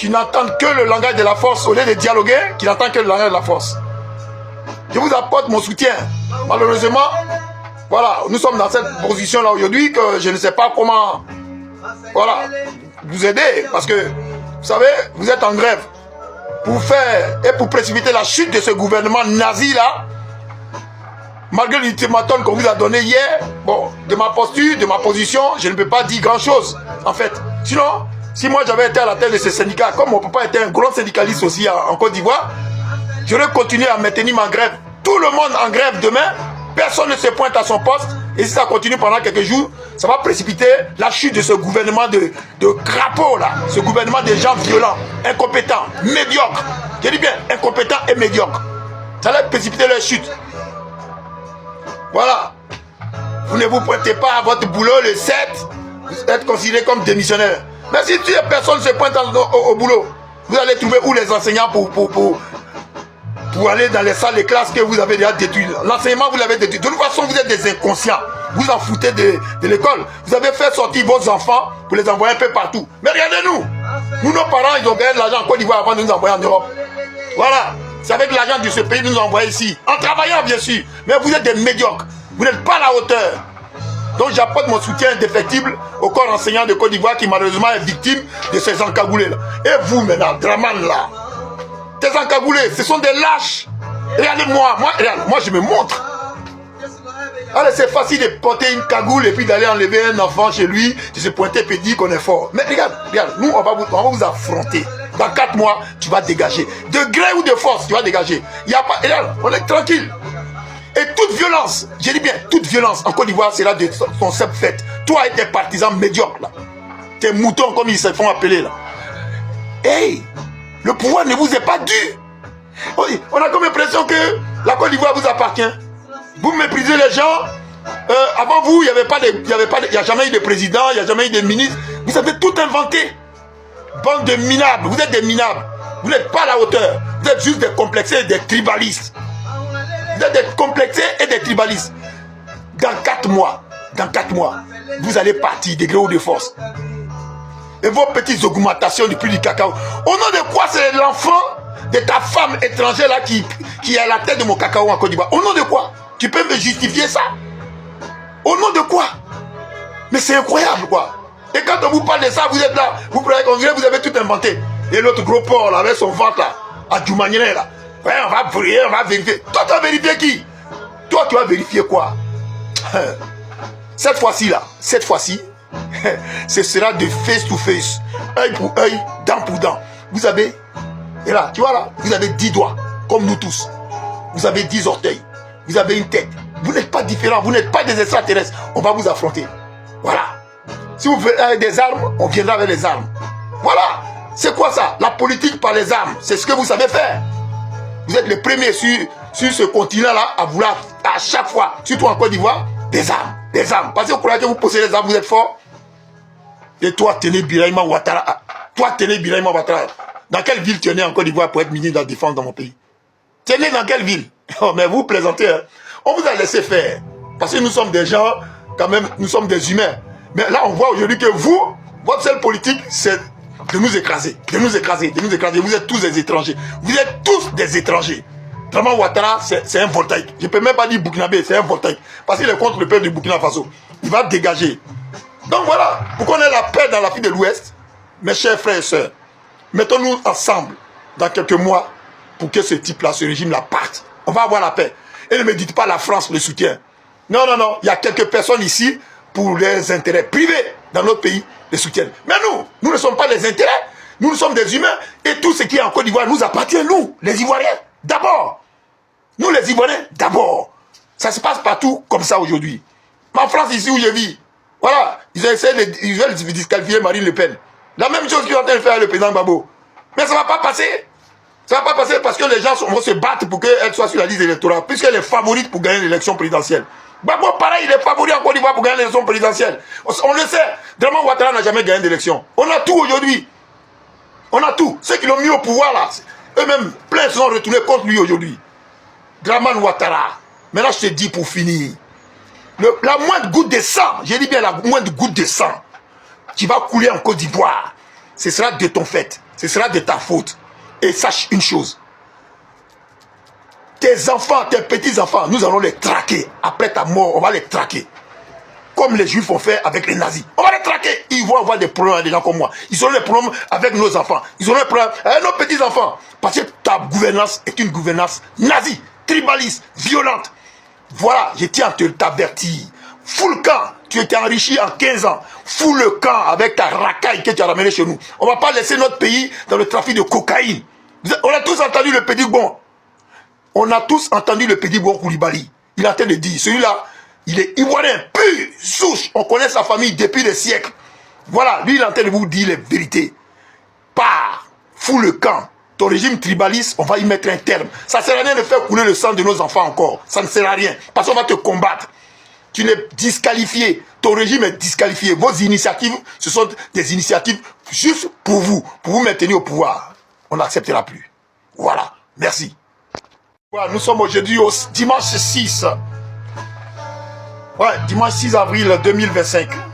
qui n'entendent que le langage de la force, au lieu de dialoguer, qui n'entendent que le langage de la force. Je vous apporte mon soutien. Malheureusement, voilà, nous sommes dans cette position-là aujourd'hui que je ne sais pas comment, voilà, vous aider. Parce que, vous savez, vous êtes en grève pour faire et pour précipiter la chute de ce gouvernement nazi-là. Malgré l'ultimatum qu'on vous a donné hier, bon, de ma posture, de ma position, je ne peux pas dire grand-chose, en fait. Sinon, si moi j'avais été à la tête de ce syndicat, comme mon papa était un grand syndicaliste aussi en Côte d'Ivoire, j'aurais continué à maintenir ma grève. Tout le monde en grève demain, personne ne se pointe à son poste, et si ça continue pendant quelques jours, ça va précipiter la chute de ce gouvernement de crapauds là, ce gouvernement de gens violents, incompétents, médiocres. Je dis bien, incompétents et médiocres. Ça va précipiter leur chute. Voilà. Vous ne vous pointez pas à votre boulot le 7, vous êtes considéré comme démissionnaire. Mais si personne ne se pointe au boulot, vous allez trouver où les enseignants pour aller dans les salles de classe que vous avez déjà détruites. L'enseignement, vous l'avez détruit. De toute façon, vous êtes des inconscients. Vous en foutez de l'école. Vous avez fait sortir vos enfants pour les envoyer un peu partout. Mais regardez-nous. Nous, nos parents, ils ont gagné de l'argent en Côte d'Ivoire avant de nous envoyer en Europe. Voilà. C'est avec l'argent de ce pays que nous envoyons ici. En travaillant, bien sûr. Mais vous êtes des médiocres. Vous n'êtes pas à la hauteur. Donc, j'apporte mon soutien indéfectible au corps enseignant de Côte d'Ivoire qui, malheureusement, est victime de ces encagoulés-là. Et vous, maintenant, Draman, là. Ces encagoulés, ce sont des lâches. Regardez-moi. Moi, je me montre. Allez, c'est facile de porter une cagoule et puis d'aller enlever un enfant chez lui, de se pointer et puis dire qu'on est fort. Mais regarde, nous, on va vous affronter. Dans 4 mois, tu vas dégager. De gré ou de force, tu vas dégager. Il n'y a pas. Regarde, on est tranquille. Et toute violence, je dis bien, toute violence en Côte d'Ivoire sera de son simple fait. Toi et tes partisans médiocres, là. Tes moutons, comme ils se font appeler, là. Hey, le pouvoir ne vous est pas dû. On a comme l'impression que la Côte d'Ivoire vous appartient. Vous méprisez les gens. Avant vous, il n'y a jamais eu de président, il n'y a jamais eu de ministre. Vous avez tout inventé. Bande de minables. Vous êtes des minables. Vous n'êtes pas à la hauteur. Vous êtes juste des complexés et des tribalistes. Vous êtes des complexés et des tribalistes. Dans 4 mois, vous allez partir de gré ou de force. Et vos petites augmentations du prix du cacao. Au nom de quoi c'est l'enfant de ta femme étrangère là qui est à la tête de mon cacao en Côte d'Ivoire? Au nom de quoi? Tu peux me justifier ça? Au nom de quoi? Mais c'est incroyable quoi. Et quand on vous parle de ça, vous êtes là, vous croyez qu'on vient, vous avez tout inventé. Et l'autre gros porc là, avec son ventre là, à Djoumanienne là. Ouais, on va brûler, on va vérifier. Toi, tu vas vérifier qui? Toi, tu vas vérifier quoi? Cette fois-ci là, ce sera de face to face, œil pour œil, dent pour dent. Vous avez, et là, tu vois là, vous avez 10 doigts, comme nous tous. Vous avez 10 orteils, vous avez une tête. Vous n'êtes pas différents, vous n'êtes pas des extraterrestres. On va vous affronter. Voilà. Si vous venez avec des armes, on viendra avec les armes. Voilà. C'est quoi ça? La politique par les armes. C'est ce que vous savez faire. Vous êtes les premiers sur ce continent-là à vouloir, à chaque fois, surtout en Côte d'Ivoire, des armes. Des armes. Parce que vous croyez que vous possédez les armes, vous êtes fort. Et toi, Téné Birahima Ouattara. Dans quelle ville tu es né en Côte d'Ivoire pour être ministre de la Défense dans mon pays? Tu es né dans quelle ville? Oh, mais vous plaisantez. Hein? On vous a laissé faire. Parce que nous sommes des gens, quand même, nous sommes des humains. Mais là, on voit aujourd'hui que vous, votre seule politique, c'est de nous écraser. De nous écraser, de nous écraser. Vous êtes tous des étrangers. Vous êtes tous des étrangers. Draman Ouattara, c'est un voltaïque. Je ne peux même pas dire Burkinabé, c'est un voltaïque. Parce qu'il est contre le peuple du Burkina Faso. Il va dégager. Donc voilà, pour qu'on ait la paix dans l'Afrique de l'Ouest, mes chers frères et sœurs, mettons-nous ensemble dans quelques mois pour que ce type-là, ce régime-là parte. On va avoir la paix. Et ne me dites pas la France le soutient. Non, non, non. Il y a quelques personnes ici pour les intérêts privés dans notre pays les soutiennent. Mais nous ne sommes pas les intérêts. Nous sommes des humains. Et tout ce qui est en Côte d'Ivoire nous appartient, nous, les Ivoiriens, d'abord. Nous, les Ivoiriens, d'abord. Ça se passe partout comme ça aujourd'hui. En France, ici où je vis, voilà, ils ont essayé de disqualifier Marine Le Pen. La même chose qu'ils sont en train de faire avec le président Gbagbo. Mais ça ne va pas passer. Ça ne va pas passer parce que les gens vont se battre pour qu'elle soit sur la liste électorale, puisqu'elle est favorite pour gagner l'élection présidentielle. Gbagbo, pareil, il est favori en Côte d'Ivoire pour gagner l'élection présidentielle. On le sait. Draman Ouattara n'a jamais gagné d'élection. On a tout aujourd'hui. On a tout. Ceux qui l'ont mis au pouvoir là, eux-mêmes, plein se sont retournés contre lui aujourd'hui. Draman Ouattara. Maintenant, je te dis pour finir. La moindre goutte de sang, j'ai dit bien la moindre goutte de sang qui va couler en Côte d'Ivoire, ce sera de ton fait. ce sera de ta faute. Et sache une chose. Tes enfants, tes petits-enfants, nous allons les traquer. Après ta mort, on va les traquer. Comme les Juifs ont fait avec les nazis. On va les traquer. Ils vont avoir des problèmes avec des gens comme moi. Ils auront des problèmes avec nos enfants. Ils auront des problèmes avec nos petits-enfants. Parce que ta gouvernance est une gouvernance nazie, tribaliste, violente. Voilà, je tiens à t'avertir. Fous le camp. Tu étais enrichi en 15 ans. Fous le camp avec ta racaille que tu as ramené chez nous. On ne va pas laisser notre pays dans le trafic de cocaïne. On a tous entendu le petit bon. On a tous entendu le petit bon Koulibaly. Il est en train de dire, celui-là, il est ivoirien, pur, souche. On connaît sa famille depuis des siècles. Voilà, lui, il est en train de vous dire les vérités. Pars, fous le camp. Ton régime tribaliste, on va y mettre un terme. Ça ne sert à rien de faire couler le sang de nos enfants encore. Ça ne sert à rien. Parce qu'on va te combattre. Tu n'es disqualifié. Ton régime est disqualifié. Vos initiatives, ce sont des initiatives juste pour vous maintenir au pouvoir. On n'acceptera plus. Voilà. Merci. Voilà, nous sommes aujourd'hui au dimanche 6. Ouais, dimanche 6 avril 2025.